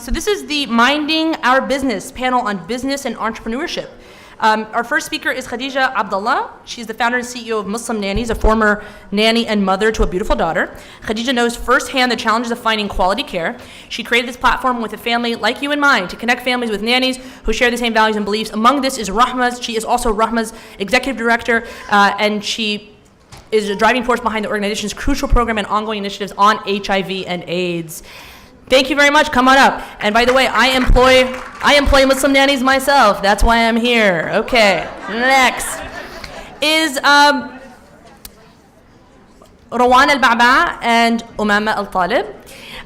So this is the Minding Our Business panel on business and entrepreneurship. Our first speaker is Khadija Abdullah. She's the founder and CEO of Muslim Nannies, a former nanny and mother to a beautiful daughter. Khadija knows firsthand the challenges of finding quality care. She created this platform with a family like you and mine to connect families with nannies who share the same values and beliefs. Among this is Rahma's. She is also Rahma's executive director, and she is a driving force behind the organization's crucial program and ongoing initiatives on HIV and AIDS. Thank you very much. Come on up. And by the way, I employ Muslim nannies myself. That's why I'm here. Okay. Next is Rawan Al-Ba'ba and Umama Al-Talib.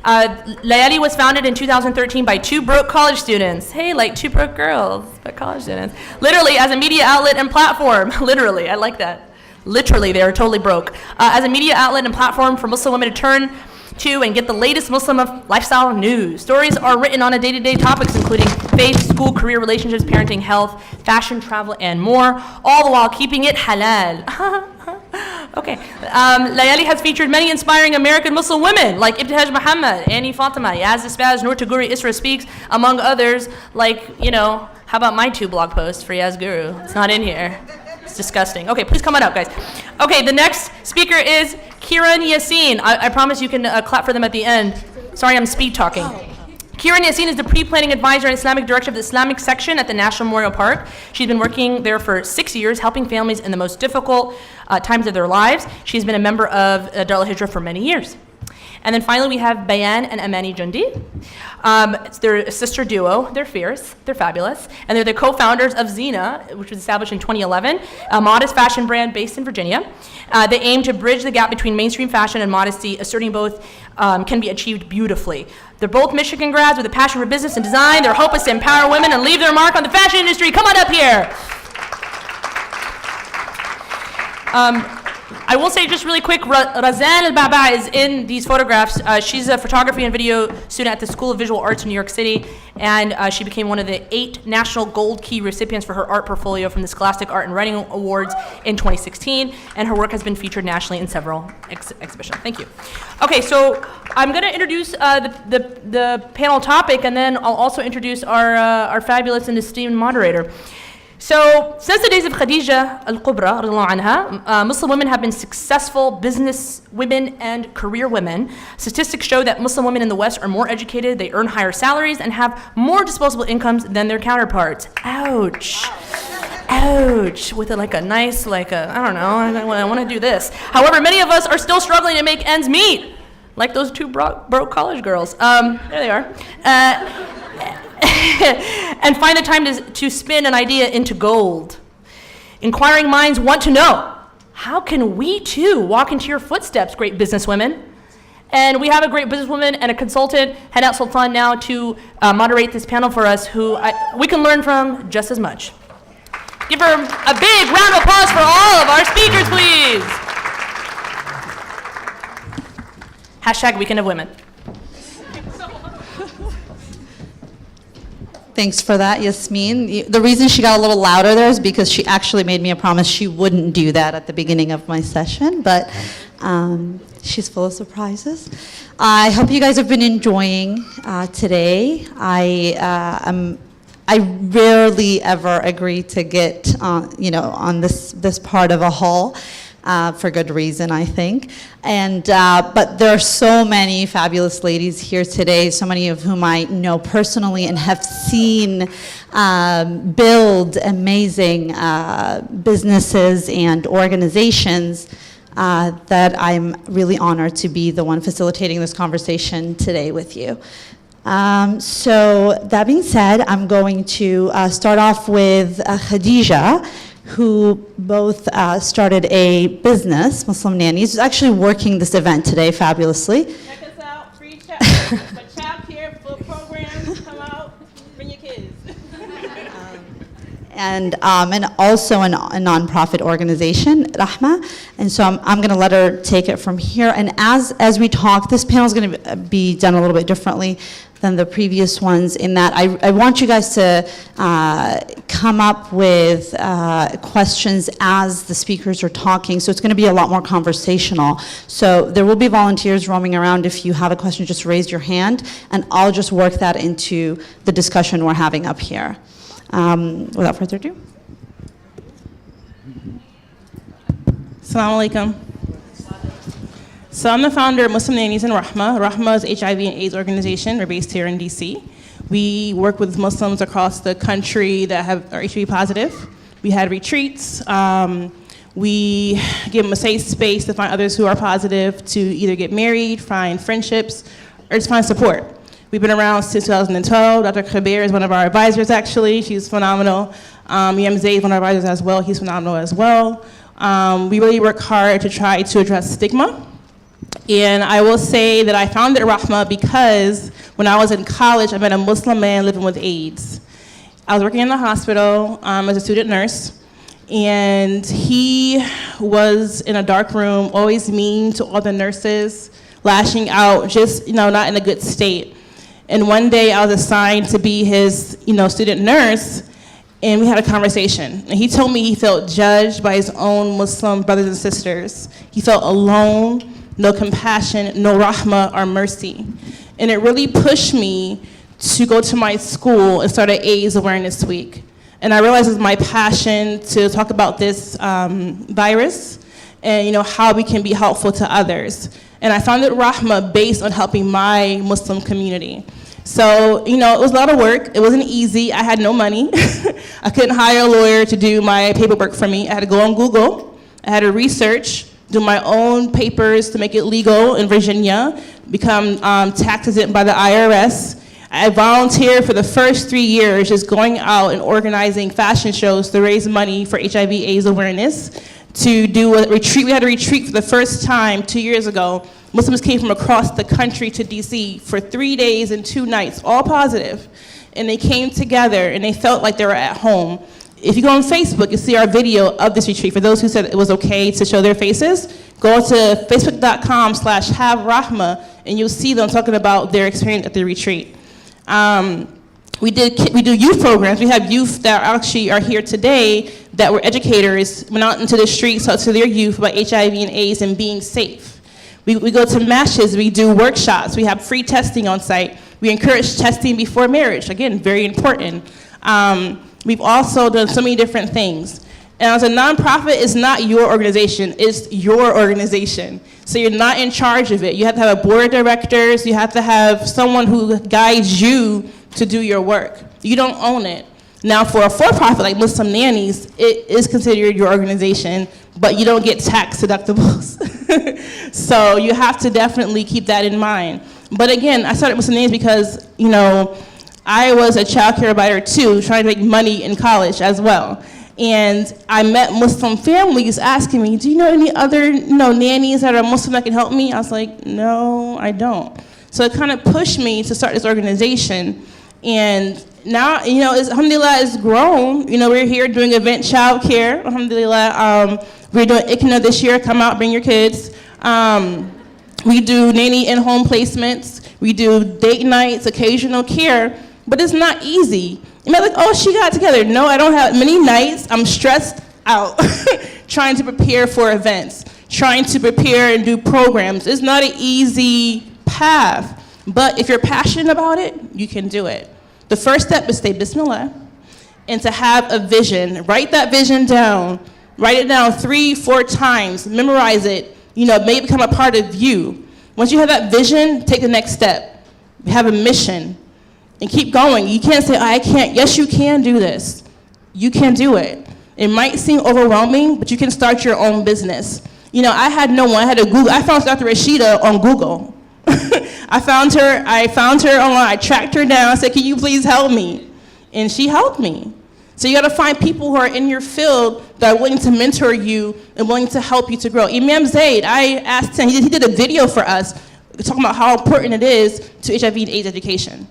Layali was founded in 2013 by two broke college students. Hey, like two broke girls, but college students. Literally as a media outlet and platform. Literally, I like that. Literally, they are totally broke. As a media outlet and platform for Muslim women to turn to and get the latest Muslim lifestyle news. Stories are written on a day-to-day topics including faith, school, career, relationships, parenting, health, fashion, travel, and more, all the while keeping it halal. Okay. Layali has featured many inspiring American Muslim women like Ibtihaj Muhammad, Annie Fatima, Yaz Isbaz, Noor Taguri, Isra Speaks, among others, like, how about my two blog posts for Yaz Guru? It's not in here. It's disgusting. Okay, please come on up, guys. Okay, the next speaker is Kiran Yassin. I promise you can clap for them at the end. Sorry, I'm speed talking. Kiran Yassin is the pre-planning advisor and Islamic director of the Islamic section at the National Memorial Park. She's been working there for 6 years, helping families in the most difficult times of their lives. She's been a member of Al-Hijrah for many years. And then finally, we have Bayan and Amani Jundi. They're a sister duo. They're fierce. They're fabulous. And they're the co-founders of Zina, which was established in 2011, a modest fashion brand based in Virginia. They aim to bridge the gap between mainstream fashion and modesty, asserting both can be achieved beautifully. They're both Michigan grads with a passion for business and design. Their hope is to empower women and leave their mark on the fashion industry. Come on up here. I will say just really quick, Razan Al-Ba'ba is in these photographs. She's a photography and video student at the School of Visual Arts in New York City, and she became one of the 8 National Gold Key recipients for her art portfolio from the Scholastic Art and Writing Awards in 2016, and her work has been featured nationally in several exhibitions. Thank you. Okay, so I'm going to introduce the panel topic, and then I'll also introduce our fabulous and esteemed moderator. So, since the days of Khadija al-Kubra, Muslim women have been successful business women and career women. Statistics show that Muslim women in the West are more educated, they earn higher salaries, and have more disposable incomes than their counterparts. Ouch. Ouch. With a nice, I don't know, I want to do this. However, many of us are still struggling to make ends meet, like those two broke college girls. There they are. And find the time to spin an idea into gold. Inquiring minds want to know, how can we too walk into your footsteps, great businesswomen? And we have a great businesswoman and a consultant, Hanat Sultan, now to moderate this panel for us, who we can learn from just as much. Give her a big round of applause for all of our speakers, please. Hashtag Weekend of Women. Thanks for that, Yasmin. The reason she got a little louder there is because she actually made me a promise she wouldn't do that at the beginning of my session, but she's full of surprises. I hope you guys have been enjoying today. I rarely ever agree to get on this part of a hall. For good reason, I think. And but there are so many fabulous ladies here today, so many of whom I know personally and have seen build amazing businesses and organizations that I'm really honored to be the one facilitating this conversation today with you. So that being said, I'm going to start off with Khadija, who both started a business, Muslim Nannies, who's actually working this event today fabulously. Check us out, free chat, here, full programs, come out, bring your kids. And also a nonprofit organization, Rahma. And so I'm going to let her take it from here. And as we talk, this panel is going to be done a little bit differently. than the previous ones in that I want you guys to come up with questions as the speakers are talking, so it's going to be a lot more conversational. So there will be volunteers roaming around. If you have a question, just raise your hand, and I'll just work that into the discussion we're having up here. Without further ado. Assalamu alaikum. So I'm the founder of Muslim Nannies and Rahma. Rahma is HIV and AIDS organization. We're based here in DC. We work with Muslims across the country that are HIV positive. We had retreats. We give them a safe space to find others who are positive to either get married, find friendships, or just find support. We've been around since 2012. Dr. Khabir is one of our advisors, actually. She's phenomenal. Yam Zaid is one of our advisors as well. He's phenomenal as well. We really work hard to try to address stigma. And I will say that I founded Rahma because when I was in college, I met a Muslim man living with AIDS. I was working in the hospital as a student nurse, and he was in a dark room, always mean to all the nurses, lashing out, just not in a good state. And one day I was assigned to be his student nurse, and we had a conversation. And he told me he felt judged by his own Muslim brothers and sisters. He felt alone. No compassion, no rahmah or mercy. And it really pushed me to go to my school and start an AIDS Awareness Week. And I realized it was my passion to talk about this virus and how we can be helpful to others. And I founded Rahma based on helping my Muslim community. So, it was a lot of work. It wasn't easy. I had no money. I couldn't hire a lawyer to do my paperwork for me. I had to go on Google. I had to research, do my own papers to make it legal in Virginia, become tax exempt by the IRS. I volunteered for the first 3 years just going out and organizing fashion shows to raise money for HIV/AIDS awareness, to do a retreat. We had a retreat for the first time 2 years ago. Muslims came from across the country to DC for 3 days and 2 nights, all positive. And they came together and they felt like they were at home. If you go on Facebook, you see our video of this retreat. For those who said it was okay to show their faces, go to facebook.com/haverahma, and you'll see them talking about their experience at the retreat. We do youth programs. We have youth that actually are here today that were educators, went out into the streets, talked to their youth about HIV and AIDS and being safe. We go to mashes, we do workshops, we have free testing on site. We encourage testing before marriage, again, very important. We've also done so many different things. And as a nonprofit, it's not your organization, it's your organization. So you're not in charge of it. You have to have a board of directors, you have to have someone who guides you to do your work. You don't own it. Now for a for-profit like Muslim Nannies, it is considered your organization, but you don't get tax deductibles. So you have to definitely keep that in mind. But again, I started Muslim Nannies because, I was a child care provider too, trying to make money in college as well. And I met Muslim families asking me, do you know any other nannies that are Muslim that can help me? I was like, no, I don't. So it kind of pushed me to start this organization. And now, alhamdulillah, it's grown. We're here doing event child care, alhamdulillah. We're doing ICNA this year, come out, bring your kids. We do nanny in-home placements. We do date nights, occasional care. But it's not easy. You might be like, oh, she got it together. No, I don't have many nights. I'm stressed out trying to prepare for events, trying to prepare and do programs. It's not an easy path. But if you're passionate about it, you can do it. The first step is say Bismillah and to have a vision. Write that vision down. Write it down 3-4 times. Memorize it. Make it become a part of you. Once you have that vision, take the next step. Have a mission. And keep going. You can't say, I can't. Yes, you can do this. You can do it. It might seem overwhelming, but you can start your own business. I had no one. I had to Google. I found Dr. Rashida on Google. I found her online. I tracked her down. I said, can you please help me? And she helped me. So you got to find people who are in your field that are willing to mentor you and willing to help you to grow. Imam Zaid, I asked him, he did a video for us talking about how important it is to HIV and AIDS education.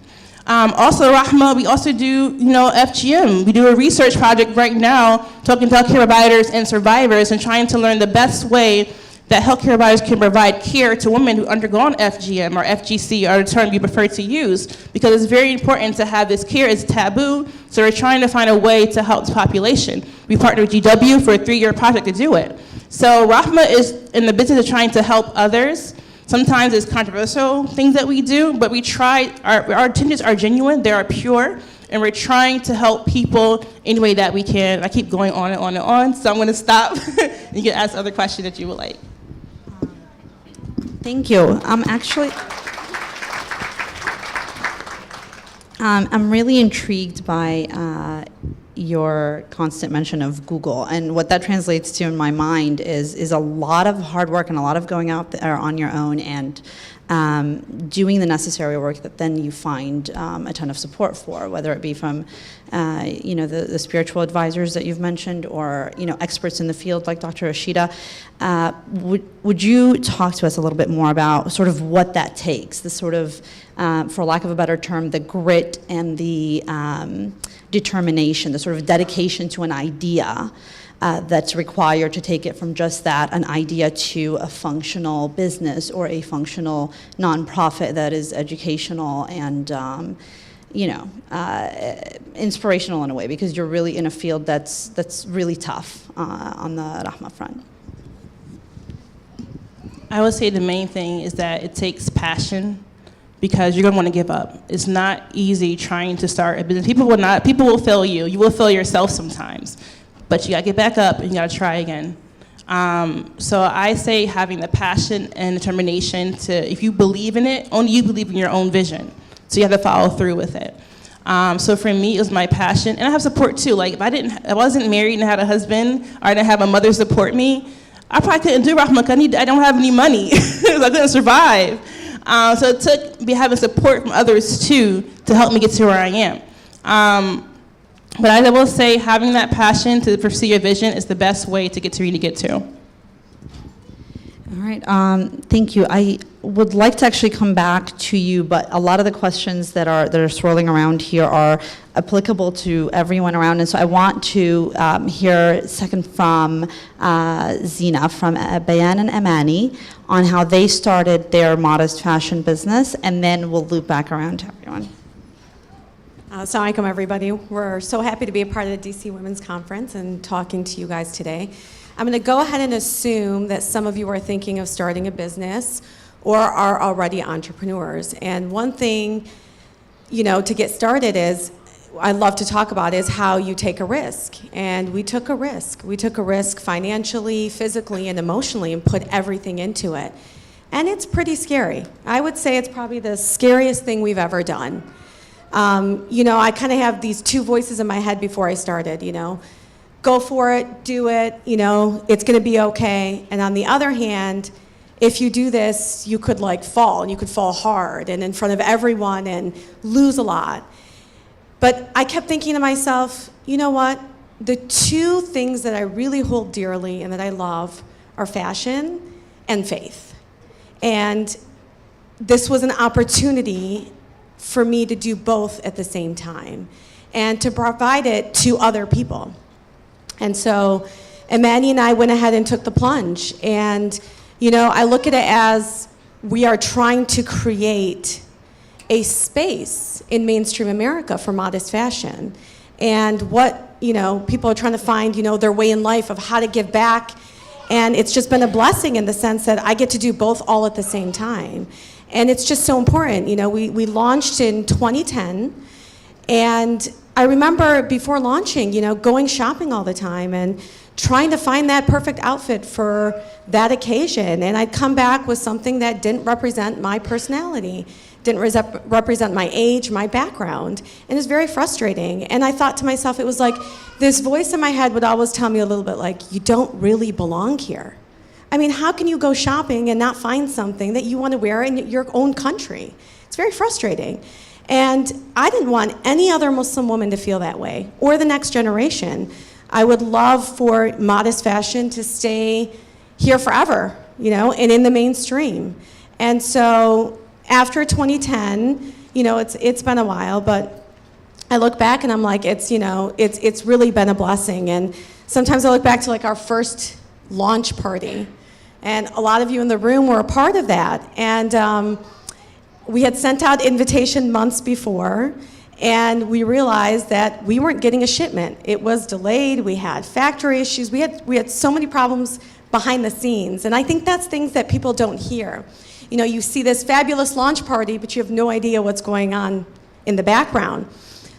Also, Rahma, we also do, FGM. We do a research project right now talking to healthcare providers and survivors and trying to learn the best way that healthcare providers can provide care to women who undergone FGM or FGC, or the term you prefer to use, because it's very important to have this care. It's taboo, so we're trying to find a way to help the population. We partnered with GW for a 3-year project to do it. So Rahma is in the business of trying to help others. Sometimes it's controversial things that we do, but we try, our intentions are genuine, they are pure, and we're trying to help people any way that we can. I keep going on and on and on, so I'm gonna stop. You can ask other questions that you would like. Thank you. I'm really intrigued by your constant mention of Google, and what that translates to in my mind is a lot of hard work and a lot of going out there on your own and doing the necessary work that then you find a ton of support for, whether it be from the spiritual advisors that you've mentioned, or experts in the field like Dr. Rashida. Would you talk to us a little bit more about sort of what that takes, the sort of, for lack of a better term, the grit and the determination, the sort of dedication to an idea that's required to take it from just that, an idea, to a functional business or a functional nonprofit that is educational and inspirational in a way, because you're really in a field that's really tough on the Rahma front. I would say the main thing is that it takes passion, because you're gonna want to give up. It's not easy trying to start a business. People will fail you. You will fail yourself sometimes, but you gotta get back up and you gotta try again. So I say having the passion and determination to, if you believe in it, only you believe in your own vision. So you have to follow through with it. So for me, it was my passion, and I have support too. Like if I wasn't married and had a husband, or I didn't have a mother support me, I probably couldn't do Rahma. I don't have any money, so I couldn't survive. So it took me having support from others too to help me get to where I am. But I will say having that passion to pursue your vision is the best way to get to where you need to get to. All right, thank you. I would like to actually come back to you, but a lot of the questions that are swirling around here are applicable to everyone around, and so I want to hear second from Zina from Bayan and Amani on how they started their modest fashion business, and then we'll loop back around to everyone. Assalamu alaikum, everybody. We're so happy to be a part of the DC Women's Conference and talking to you guys today. I'm going to go ahead and assume that some of you are thinking of starting a business or are already entrepreneurs. And one thing, to get started I love to talk about is how you take a risk. And we took a risk. We took a risk financially, physically, and emotionally, and put everything into it. And it's pretty scary. I would say it's probably the scariest thing we've ever done. I kind of have these two voices in my head before I started, go for it, do it, it's going to be okay. And on the other hand, if you do this, you could fall, and you could fall hard and in front of everyone and lose a lot. But I kept thinking to myself, you know what? The two things that I really hold dearly and that I love are fashion and faith. And this was an opportunity for me to do both at the same time and to provide it to other people. And so Amani and I went ahead and took the plunge. And, I look at it as we are trying to create a space in mainstream America for modest fashion. And what, people are trying to find, their way in life of how to give back. And it's just been a blessing in the sense that I get to do both all at the same time. And it's just so important. We launched in 2010, and I remember before launching, going shopping all the time and trying to find that perfect outfit for that occasion. And I'd come back with something that didn't represent my personality, didn't represent my age, my background. And it was very frustrating. And I thought to myself, it was like this voice in my head would always tell me a little bit like, you don't really belong here. I mean, how can you go shopping and not find something that you want to wear in your own country? It's very frustrating. And I didn't want any other Muslim woman to feel that way, or the next generation. I would love for modest fashion to stay here forever, and in the mainstream. And so after 2010, it's been a while, but I look back and I'm like, it's really been a blessing. And sometimes I look back to our first launch party. And a lot of you in the room were a part of that. And we had sent out invitation months before, and we realized that we weren't getting a shipment. It was delayed, we had factory issues, we had so many problems behind the scenes. And I think that's things that people don't hear. You know, you see this fabulous launch party, but you have no idea what's going on in the background.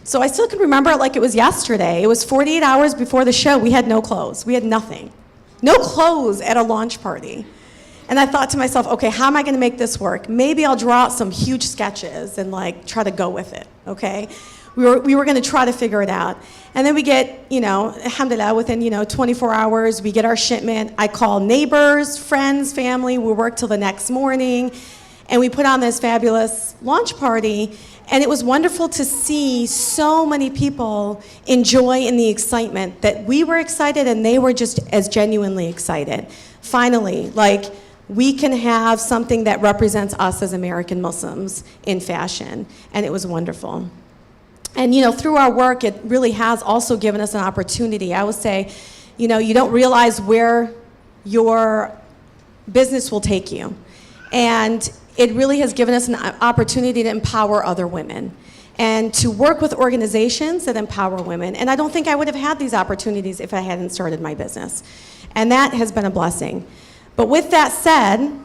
So I still can remember it like it was yesterday. It was 48 hours before the show. We had no clothes. We had nothing. No clothes at a launch party. And I thought to myself, okay, how am I going to make this work? Maybe I'll draw out some huge sketches and like try to go with it, okay? We were going to try to figure it out. And then we get, you know, alhamdulillah, within, 24 hours, we get our shipment. I call neighbors, friends, family. We work till the next morning. And we put on this fabulous launch party. And it was wonderful to see so many people enjoy in the excitement that we were excited and they were just as genuinely excited. Finally, like, we can have something that represents us as American Muslims in fashion. And it was wonderful. And, through our work, it really has also given us an opportunity. I would say, you don't realize where your business will take you. And it really has given us an opportunity to empower other women and to work with organizations that empower women. And I don't think I would have had these opportunities if I hadn't started my business. And that has been a blessing. But with that said,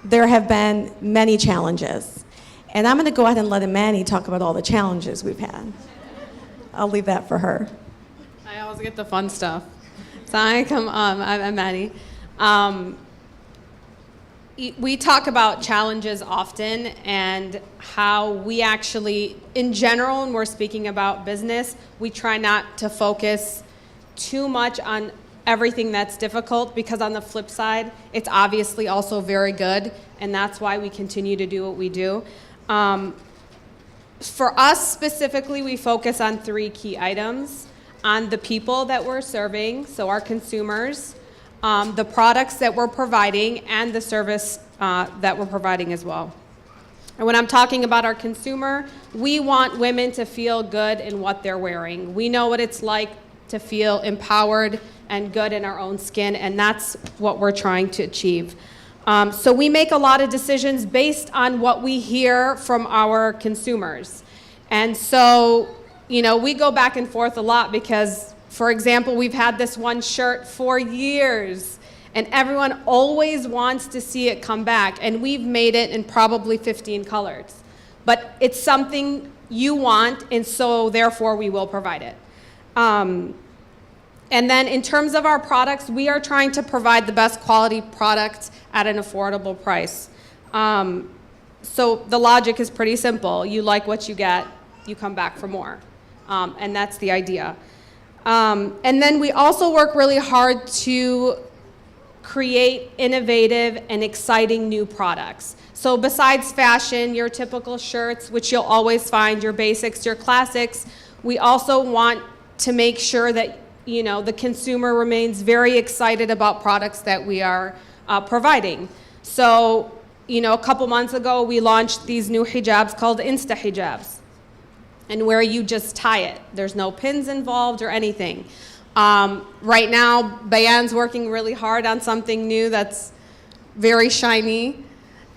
there have been many challenges. And I'm going to go ahead and let Imani talk about all the challenges we've had. I'll leave that for her. I always get the fun stuff. So I'm Maddie. We talk about challenges often and how we actually, in general, when we're speaking about business, we try not to focus too much on everything that's difficult, because on the flip side, it's obviously also very good, and that's why we continue to do what we do. For us specifically, we focus on 3 key items: on the people that we're serving, so our consumers, the products that we're providing, and the service that we're providing as well. And when I'm talking about our consumer, we want women to feel good in what they're wearing. We know what it's like to feel empowered and good in our own skin, and that's what we're trying to achieve. So we make a lot of decisions based on what we hear from our consumers. And so, we go back and forth a lot because, for example, we've had this one shirt for years, and everyone always wants to see it come back, and we've made it in probably 15 colors. But it's something you want, and so therefore we will provide it. And then in terms of our products, we are trying to provide the best quality product at an affordable price. So the logic is pretty simple. You like what you get, you come back for more. And that's the idea. And then we also work really hard to create innovative and exciting new products. So besides fashion, your typical shirts, which you'll always find, your basics, your classics, we also want to make sure that the consumer remains very excited about products that we are providing. So, a couple months ago, we launched these new hijabs called Insta hijabs, and where you just tie it. There's no pins involved or anything. Right now, Bayan's working really hard on something new that's very shiny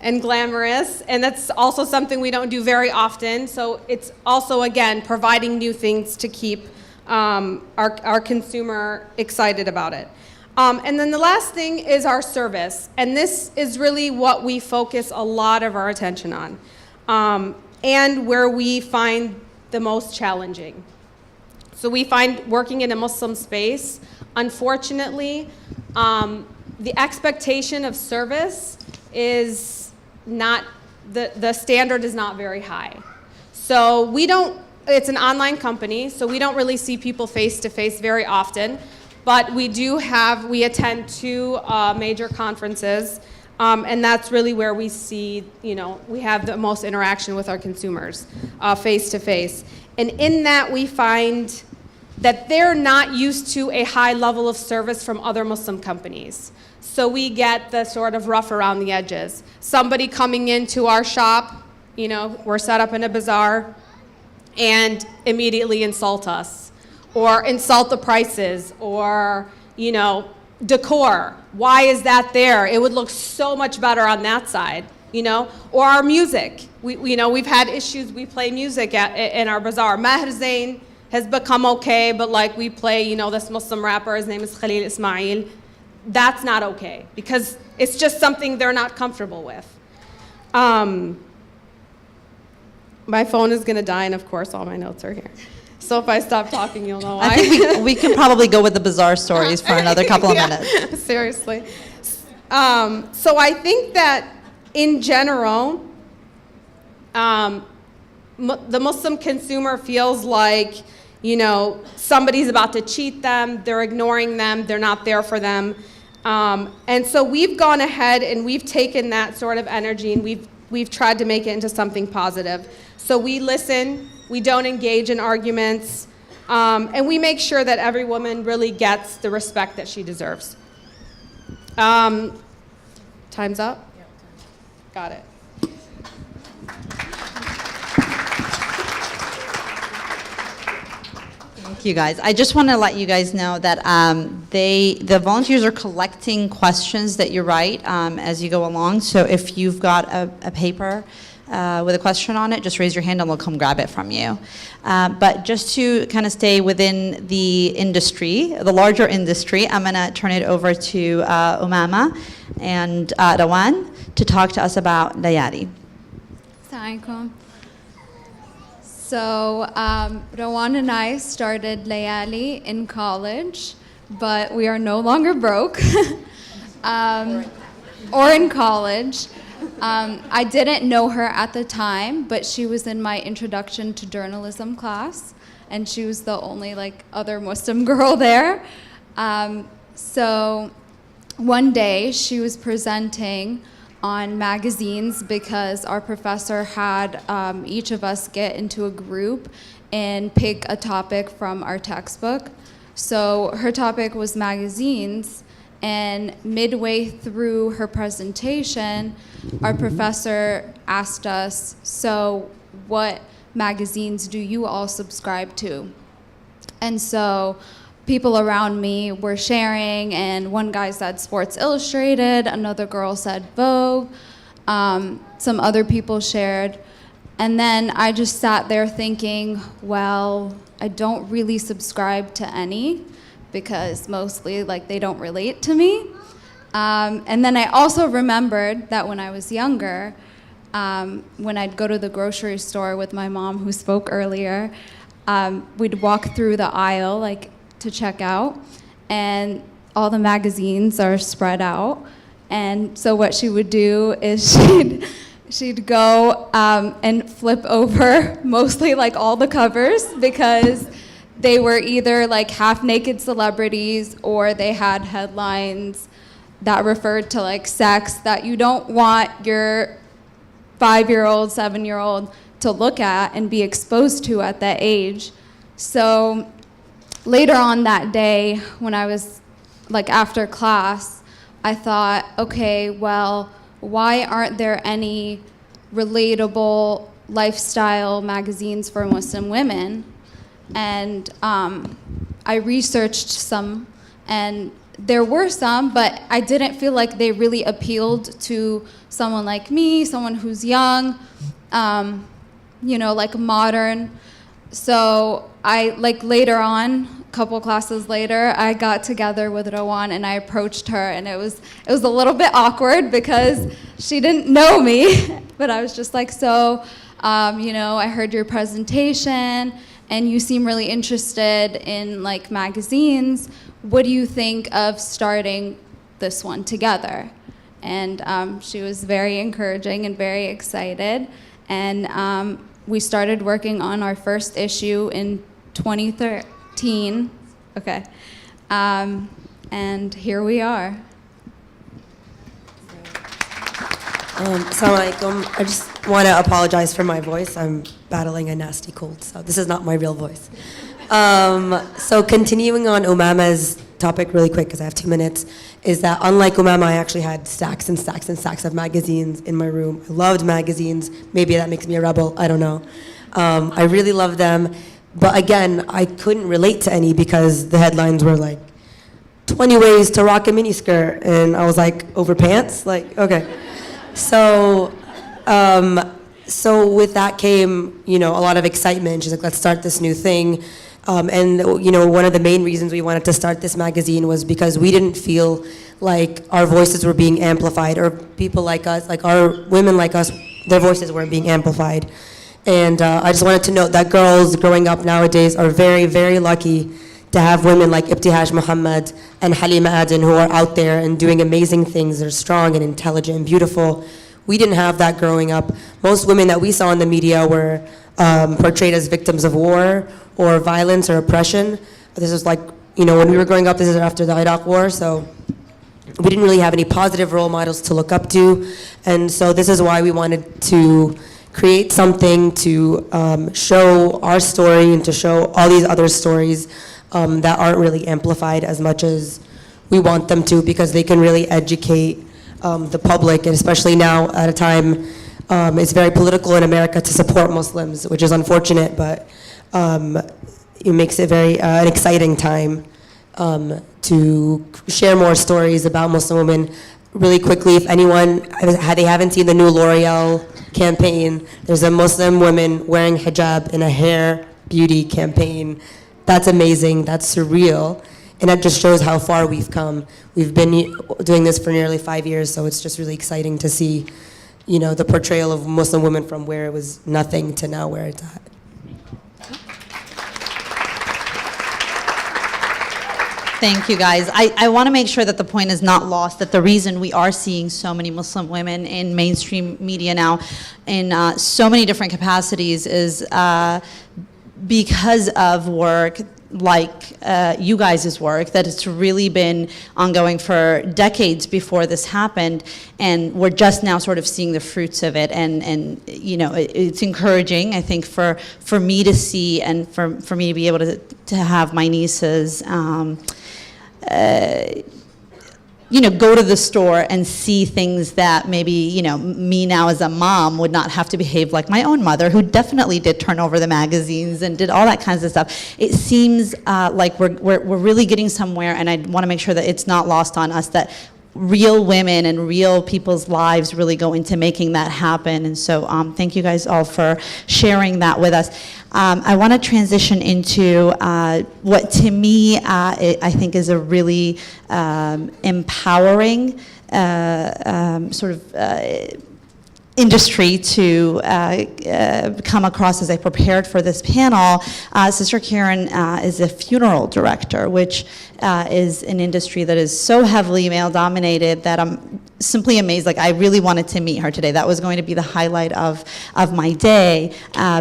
and glamorous, and that's also something we don't do very often. So it's also, again, providing new things to keep our consumer excited about it. And then the last thing is our service. And this is really what we focus a lot of our attention on, and where we find the most challenging. So we find working in a Muslim space, unfortunately, the expectation of service is not, the standard is not very high. So it's an online company, so we don't really see people face to face very often, but we attend 2 major conferences, and that's really where we see, we have the most interaction with our consumers face to face. And in that, we find that they're not used to a high level of service from other Muslim companies. So we get the sort of rough around the edges. Somebody coming into our shop, we're set up in a bazaar, and immediately insult us, or insult the prices, or, decor. Why is that there? It would look so much better on that side, you know? Or our music. We've had issues. We play music in our bazaar. Maher Zain has become okay, but like we play, you know, this Muslim rapper, his name is Khalil Ismail. That's not okay because it's just something they're not comfortable with. My phone is gonna die, and of course all my notes are here. So if I stop talking, you'll know why. I think we can probably go with the bizarre stories for another couple of minutes. Seriously. So I think that in general, the Muslim consumer feels like, you know, somebody's about to cheat them, they're ignoring them, they're not there for them. And so we've gone ahead and we've taken that sort of energy and we've tried to make it into something positive. So we listen, we don't engage in arguments, and we make sure that every woman really gets the respect that she deserves. Time's up? Got it. Thank you, guys. I just want to let you guys know that the volunteers are collecting questions that you write as you go along. So if you've got a paper with a question on it, just raise your hand and we'll come grab it from you. But just to kind of stay within the industry, the larger industry, I'm going to turn it over to Umama and Rawan to talk to us about Layali. Assalamualaikum. So Rawan and I started Layali in college, but we are no longer broke or in college. I didn't know her at the time, but she was in my introduction to journalism class, and she was the only like other Muslim girl there. So one day she was presenting on magazines because our professor had each of us get into a group and pick a topic from our textbook. So her topic was magazines, and midway through her presentation, our professor asked us, so what magazines do you all subscribe to? And so people around me were sharing, and one guy said Sports Illustrated, another girl said Vogue, some other people shared. And then I just sat there thinking, well, I don't really subscribe to any because mostly like they don't relate to me. And then I also remembered that when I was younger, when I'd go to the grocery store with my mom who spoke earlier, we'd walk through the aisle like to check out, and all the magazines are spread out. And so what she would do is she'd go and flip over mostly like all the covers because they were either like half-naked celebrities or they had headlines that referred to like sex that you don't want your 5-year-old, 7-year-old to look at and be exposed to at that age. So later on that day, when I was like after class, I thought, okay, well, why aren't there any relatable lifestyle magazines for Muslim women? And I researched some, and there were some, but I didn't feel like they really appealed to someone like me, someone who's young, you know, like modern. So I, like later on, a couple classes later, I got together with Rawan and I approached her, and it was a little bit awkward because she didn't know me, but I was just like, so, you know, I heard your presentation and you seem really interested in like magazines. What do you think of starting this one together? And she was very encouraging and very excited. And we started working on our first issue in 2013. Okay. And here we are. Assalamu alaikum. I just want to apologize for my voice. I'm battling a nasty cold, so this is not my real voice. So continuing on Umama's topic really quick, because I have 2 minutes, is that unlike Umama, I actually had stacks and stacks and stacks of magazines in my room. I loved magazines. Maybe that makes me a rebel. I don't know. I really loved them. But again, I couldn't relate to any because the headlines were like 20 ways to rock a miniskirt. And I was like, over pants? Like, okay. So, so with that came, you know, a lot of excitement. She's like, let's start this new thing. And, you know, one of the main reasons we wanted to start this magazine was because we didn't feel like our voices were being amplified, or people like us, like our women like us, their voices weren't being amplified. And I just wanted to note that girls growing up nowadays are very, very lucky to have women like Ibtihaj Muhammad and Halima Aden who are out there and doing amazing things. They're strong and intelligent and beautiful. We didn't have that growing up. Most women that we saw in the media were portrayed as victims of war or violence or oppression. This was like, you know, when we were growing up, this is after the Iraq War, so we didn't really have any positive role models to look up to. And so this is why we wanted to create something to show our story and to show all these other stories that aren't really amplified as much as we want them to, because they can really educate the public, and especially now at a time it's very political in America to support Muslims, which is unfortunate, but it makes it very an exciting time to share more stories about Muslim women. Really quickly, if anyone, they haven't seen the new L'Oreal campaign, there's a Muslim woman wearing hijab in a hair beauty campaign. That's amazing, that's surreal, and that just shows how far we've come. We've been doing this for nearly 5 years, so it's just really exciting to see, you know, the portrayal of Muslim women from where it was nothing to now where it's at. Thank you, guys. I want to make sure that the point is not lost, that the reason we are seeing so many Muslim women in mainstream media now in so many different capacities is because of work like you guys' work, that it's really been ongoing for decades before this happened, and we're just now sort of seeing the fruits of it, and you know, it's encouraging, I think, for me to see, and for me to be able to have my nieces you know, go to the store and see things that maybe, you know, me now as a mom would not have to behave like my own mother, who definitely did turn over the magazines and did all that kinds of stuff. It seems like we're really getting somewhere, and I want to make sure that it's not lost on us that real women and real people's lives really go into making that happen. And so thank you guys all for sharing that with us. I want to transition into what to me I think is a really empowering sort of industry to come across as I prepared for this panel. Sister Karen is a funeral director, which is an industry that is so heavily male dominated that I'm simply amazed. Like, I really wanted to meet her today. That was going to be the highlight of my day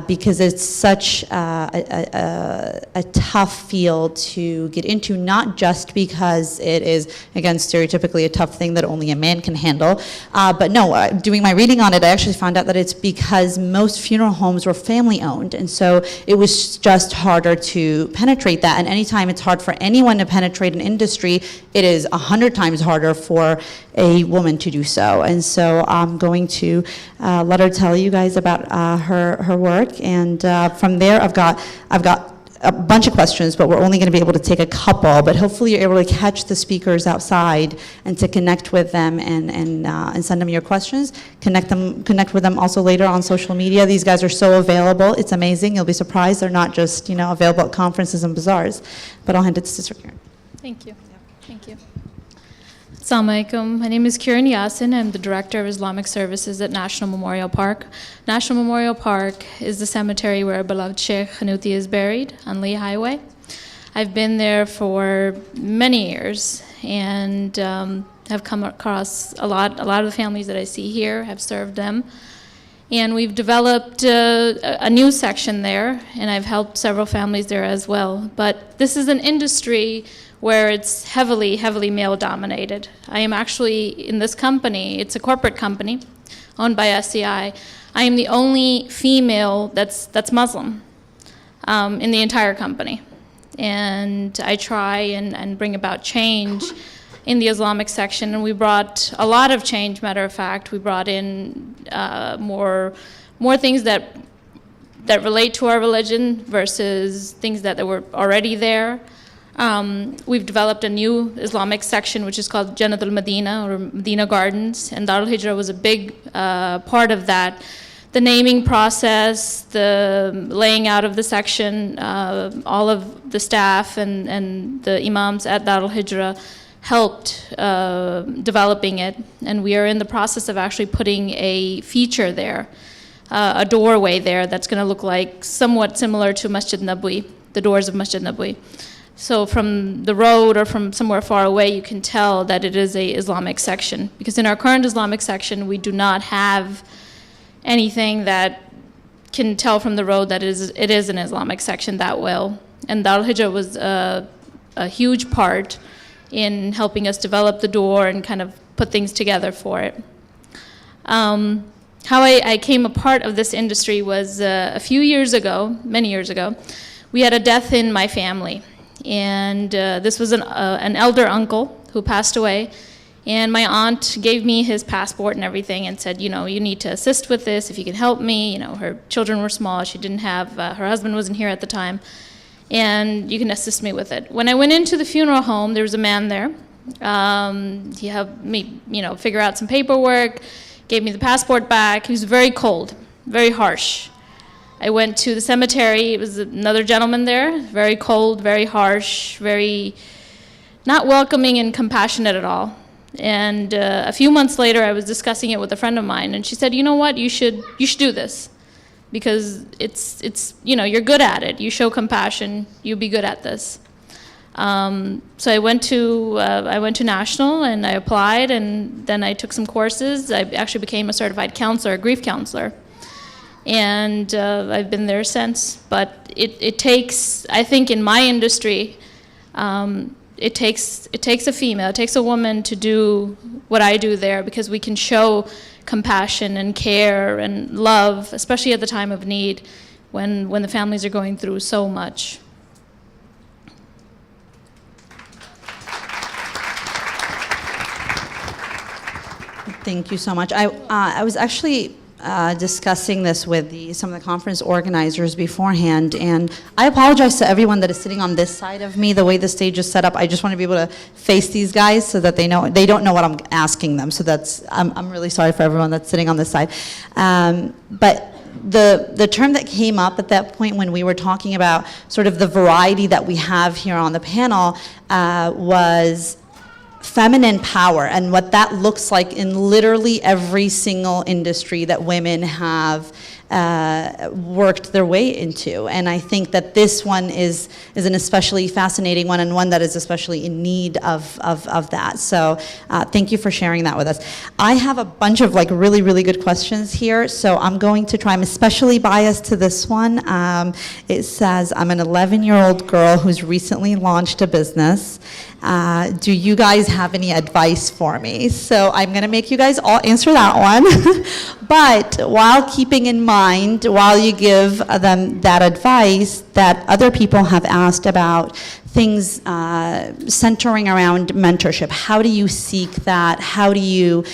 because it's such a tough field to get into, not just because it is, again, stereotypically a tough thing that only a man can handle, but no, doing my reading on it, I actually found out that it's because most funeral homes were family owned, and so it was just harder to penetrate that. And anytime it's hard for anyone to penetrate an industry, it is 100 times harder for a woman to do so. And so I'm going to let her tell you guys about her work, and from there I've got a bunch of questions, but we're only going to be able to take a couple. But hopefully you're able to catch the speakers outside and to connect with them and send them your questions. Connect with them also later on social media. These guys are so available. It's amazing. You'll be surprised. They're not just, you know, available at conferences and bazaars. But I'll hand it to Sister Karen. Thank you. Thank you. Assalamu alaikum. My name is Kiran Yassin. I'm the Director of Islamic Services at National Memorial Park. National Memorial Park is the cemetery where our beloved Sheikh Hanuti is buried on Lee Highway. I've been there for many years and have come across a lot of the families that I see here, have served them. And we've developed a new section there, and I've helped several families there as well. But this is an industry where it's heavily, heavily male-dominated. I am actually in this company, it's a corporate company owned by SCI. I am the only female that's Muslim in the entire company. And I try and bring about change in the Islamic section, and we brought a lot of change, matter of fact. We brought in more things that relate to our religion versus things that were already there. We've developed a new Islamic section, which is called Jannat al-Medina, or Medina Gardens, and Al-Hijrah was a big part of that. The naming process, the laying out of the section, all of the staff and the imams at Al-Hijrah helped developing it, and we are in the process of actually putting a feature there, a doorway there that's going to look like somewhat similar to Masjid Nabwi, the doors of Masjid Nabwi. So from the road or from somewhere far away, you can tell that it is a Islamic section, because in our current Islamic section, we do not have anything that can tell from the road that it is an Islamic section that well. And Al-Hijrah was a huge part in helping us develop the door and kind of put things together for it. How I came a part of this industry was a few years ago, many years ago, we had a death in my family. And this was an elder uncle who passed away. And my aunt gave me his passport and everything and said, you know, you need to assist with this if you can help me. You know, her children were small. She didn't have, her husband wasn't here at the time. And you can assist me with it. When I went into the funeral home, there was a man there. He helped me, you know, figure out some paperwork, gave me the passport back. He was very cold, very harsh. I went to the cemetery. It was another gentleman there, very cold, very harsh, very not welcoming and compassionate at all. And a few months later, I was discussing it with a friend of mine, and she said, "You know what? You should do this, because it's you know, you're good at it. You show compassion. You'll be good at this." So I went to National and I applied, and then I took some courses. I actually became a certified counselor, a grief counselor, and I've been there since. But it takes, I think, in my industry. It takes a female, it takes a woman to do what I do there, because we can show compassion and care and love, especially at the time of need, when the families are going through so much. Thank you so much. I was actually discussing this with some of the conference organizers beforehand, and I apologize to everyone that is sitting on this side of me. The way the stage is set up, I just want to be able to face these guys so that they don't know what I'm asking them. So I'm really sorry for everyone that's sitting on this side. But the term that came up at that point when we were talking about sort of the variety that we have here on the panel was feminine power, and what that looks like in literally every single industry that women have worked their way into. And I think that this one is an especially fascinating one, and one that is especially in need of that. So thank you for sharing that with us. I have a bunch of really, really good questions here, so I'm going to try. I'm especially biased to this one. It says, I'm an 11-year-old girl who's recently launched a business. Do you guys have any advice for me? So I'm going to make you guys all answer that one. But while keeping in mind, while you give them that advice, that other people have asked about things centering around mentorship. How do you seek that? How do you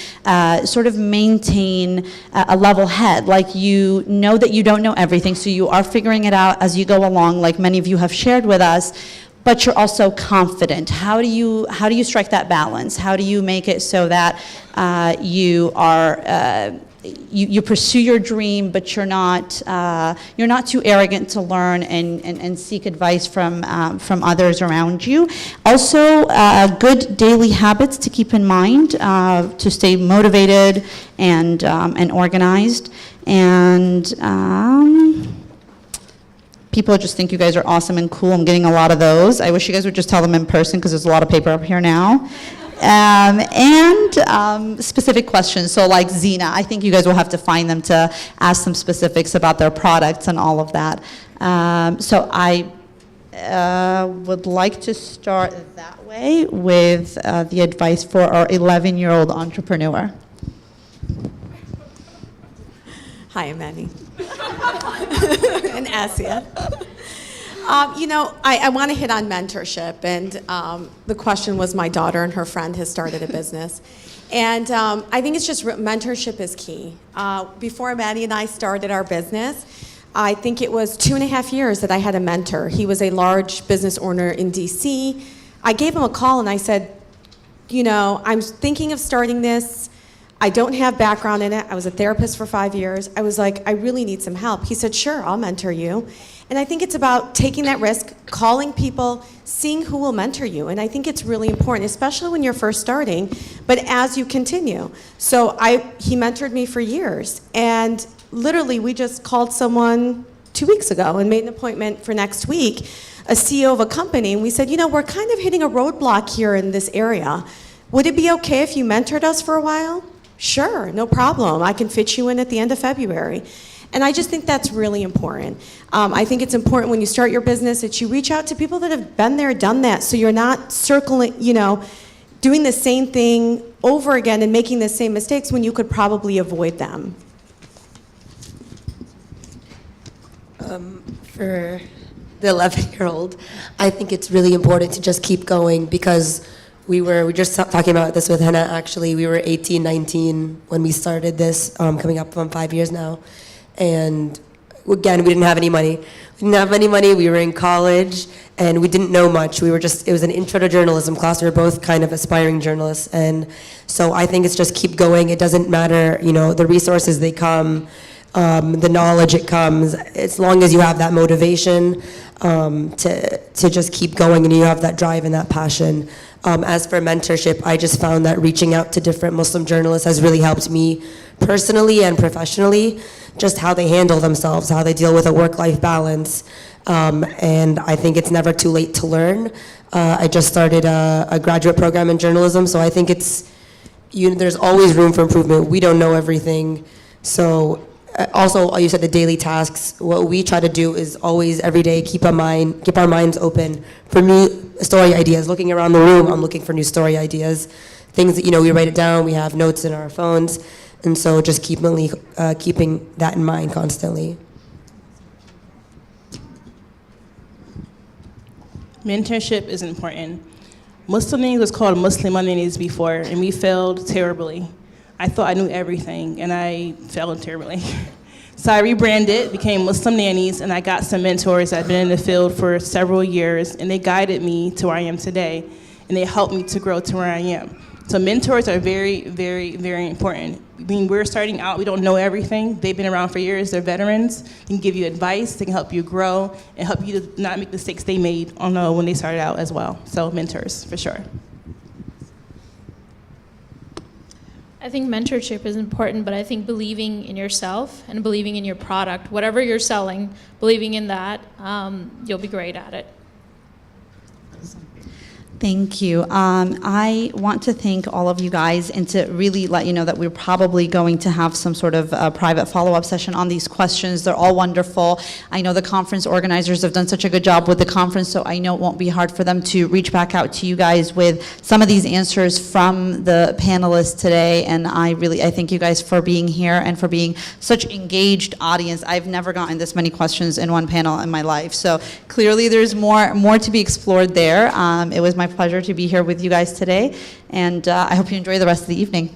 sort of maintain a level head? Like, you know that you don't know everything, so you are figuring it out as you go along, like many of you have shared with us. But you're also confident. How do you strike that balance? How do you make it so that you are you pursue your dream, but you're not too arrogant to learn and seek advice from others around you? Also, good daily habits to keep in mind to stay motivated and organized. And people just think you guys are awesome and cool. I'm getting a lot of those. I wish you guys would just tell them in person, because there's a lot of paper up here now. And specific questions. So like Zena, I think you guys will have to find them to ask them specifics about their products and all of that. So I would like to start that way with the advice for our 11-year-old entrepreneur. Hi, I'm Manny. And Asia. I want to hit on mentorship, and the question was, my daughter and her friend has started a business. And I think it's just mentorship is key. Before Maddie and I started our business, I think it was 2.5 years that I had a mentor. He was a large business owner in DC. I gave him a call and I said, you know, I'm thinking of starting this. I don't have background in it. I was a therapist for 5 years. I was like, I really need some help. He said, sure, I'll mentor you. And I think it's about taking that risk, calling people, seeing who will mentor you. And I think it's really important, especially when you're first starting, but as you continue. So he mentored me for years. And literally, we just called someone 2 weeks ago and made an appointment for next week, a CEO of a company. And we said, you know, we're kind of hitting a roadblock here in this area. Would it be okay if you mentored us for a while? Sure, no problem. I can fit you in at the end of February. And I just think that's really important. I think it's important when you start your business that you reach out to people that have been there, done that, so you're not circling, you know, doing the same thing over again and making the same mistakes when you could probably avoid them. For the 11-year-old, I think it's really important to just keep going because we were just talking about this with Hannah, actually. We were 18, 19 when we started this, coming up on 5 years now. And again, we didn't have any money. We didn't have any money. We were in college and we didn't know much. It was an intro to journalism class. We were both kind of aspiring journalists. And so I think it's just keep going. It doesn't matter, you know, the resources, they come, the knowledge, it comes, as long as you have that motivation to just keep going and you have that drive and that passion. As for mentorship, I just found that reaching out to different Muslim journalists has really helped me personally and professionally, just how they handle themselves, how they deal with a work-life balance. And I think it's never too late to learn. I just started a graduate program in journalism, so I think there's always room for improvement. We don't know everything. So also, you said the daily tasks. What we try to do is always, every day, keep our minds open for new story ideas. Looking around the room, I'm looking for new story ideas. Things that, you know, we write it down, we have notes in our phones. And so just keeping that in mind constantly. Mentorship is important. Muslim nannies was called Muslim nannies before, and we failed terribly. I thought I knew everything, and I failed terribly. So I rebranded, became Muslim Nannies, and I got some mentors that had been in the field for several years, and they guided me to where I am today, and they helped me to grow to where I am. So mentors are very, very, very important. When we're starting out, we don't know everything. They've been around for years, they're veterans. They can give you advice, they can help you grow, and help you to not make mistakes they made when they started out as well. So mentors, for sure. I think mentorship is important, but I think believing in yourself and believing in your product, whatever you're selling, believing in that, you'll be great at it. Thank you. I want to thank all of you guys and to really let you know that we're probably going to have some sort of private follow-up session on these questions. They're all wonderful. I know the conference organizers have done such a good job with the conference, so I know it won't be hard for them to reach back out to you guys with some of these answers from the panelists today. And I thank you guys for being here and for being such engaged audience. I've never gotten this many questions in one panel in my life. So clearly there's more to be explored there. It was my pleasure to be here with you guys today, and I hope you enjoy the rest of the evening.